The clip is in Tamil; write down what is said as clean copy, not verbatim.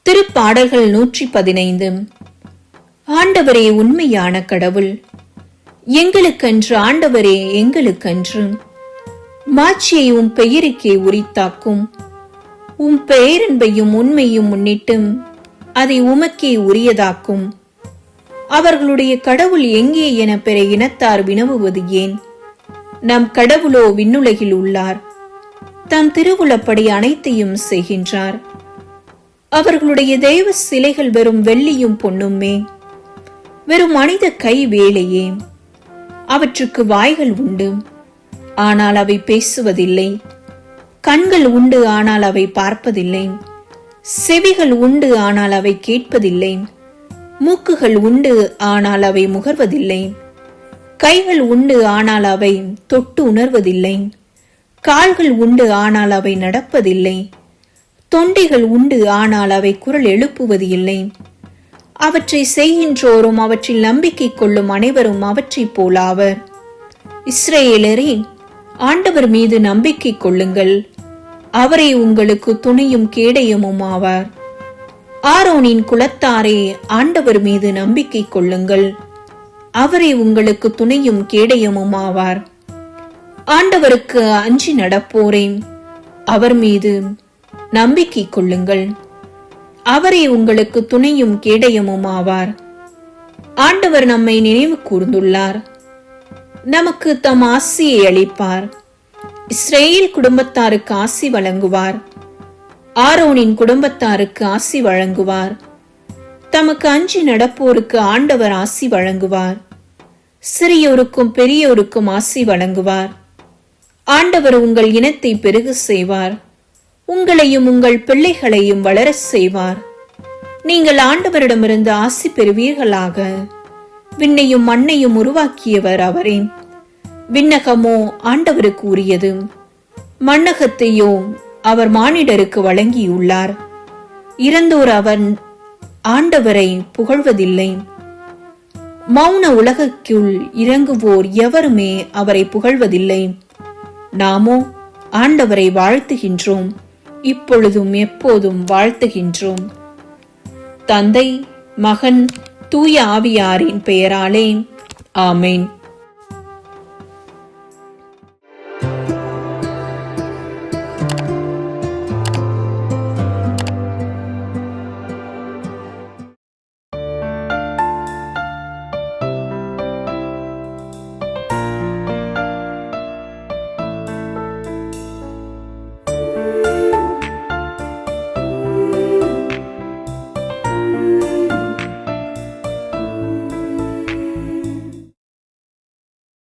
திருப்பாடல்கள் 115. ஆண்டவரே உண்மையான கடவுள், எங்களுக்கன்று ஆண்டவரே எங்களுக்கன்று. மாட்சியை உம் பெயருக்கே உரித்தாக்கும். உம் பெயரன்பையும் உண்மையும் முன்னிட்டு அதை உமக்கே உரியதாக்கும். அவர்களுடைய கடவுள் எங்கே என பிற இனத்தார் வினவுவது ஏன்? நம் கடவுளோ விண்ணுலகில் உள்ளார். தம் திருவுளப்படி அனைத்தையும் செய்கின்றார். அவர்களுடைய தெய்வ சிலைகள் வெறும் வெள்ளியும் பொன்னுமே, வெறும் மனித கை வேலையே. அவற்றுக்கு வாய்கள் உண்டு, ஆனால் அவை பேசுவதில்லை. கண்கள் உண்டு, ஆனால் அவை பார்ப்பதில்லை. செவிகள் உண்டு, ஆனால் அவை கேட்பதில்லை. மூக்குகள் உண்டு, ஆனால் அவை முகர்வதில்லை. கைகள் உண்டு, ஆனால் அவை தொட்டு உணர்வதில்லை. கால்கள் உண்டு, ஆனால் அவை நடப்பதில்லை. தொண்டைகள் உண்டு, ஆனால் அவை குரல் எழுப்புவது இல்லை. அவற்றை செய்கின்றோரும் அவற்றில் நம்பிக்கை கொள்ளும் அனைவரும் அவற்றைப் போலாவர். இஸ்ரேலரே, ஆண்டவர் மீது நம்பிக்கை கொள்ளுங்கள். அவரே உங்களுக்கு துணையும் கேடயமும் ஆவார். ஆரோனின் குலத்தாரே, ஆண்டவர் மீது நம்பிக்கை கொள்ளுங்கள். அவரே உங்களுக்கு துணையும் கேடயமும் ஆவார். ஆண்டவருக்கு அஞ்சி நடப்போரே, அவர் மீது நம்பிக்கை கொள்ளுங்கள். அவரே உங்களுக்கு துணையும் கேடயமும் ஆவார். ஆண்டவர் நம்மை நினைவு கூர்ந்துள்ளார். நமக்கு தம் ஆசியை அளிப்பார். இஸ்ரேல் குடும்பத்தாருக்கு ஆசி வழங்குவார். ஆரோனின் குடும்பத்தாருக்கு ஆசி வழங்குவார். தமக்கு அஞ்சி நடப்போருக்கு ஆண்டவர் ஆசி வழங்குவார். சிறியோருக்கும் பெரியோருக்கும் ஆசி வழங்குவார். ஆண்டவர் உங்கள் இனத்தை பெருக செய்வார். உங்களையும் உங்கள் பிள்ளைகளையும் வளர செய்வார். நீங்கள் ஆண்டவரிடமிருந்து ஆசி பெறுவீர்களாக. விண்ணையும் மண்ணையும் உருவாக்கியவர் அவரே. விண்ணகமோ ஆண்டவருக்கு உரியது, மண்ணகத்தையோ அவர் மானிடருக்கு வழங்கியுள்ளார். இறந்தோர் அவர் ஆண்டவரை புகழ்வதில்லை. மௌன உலகுக்குள் இறங்குவோர் எவருமே அவரை புகழ்வதில்லை. நாமோ ஆண்டவரை வாழ்த்துகின்றோம், இப்பொழுதும் எப்போதும் வாழ்த்துகின்றோம். தந்தை, மகன், தூய ஆவியாரின் பெயராலே ஆமேன்.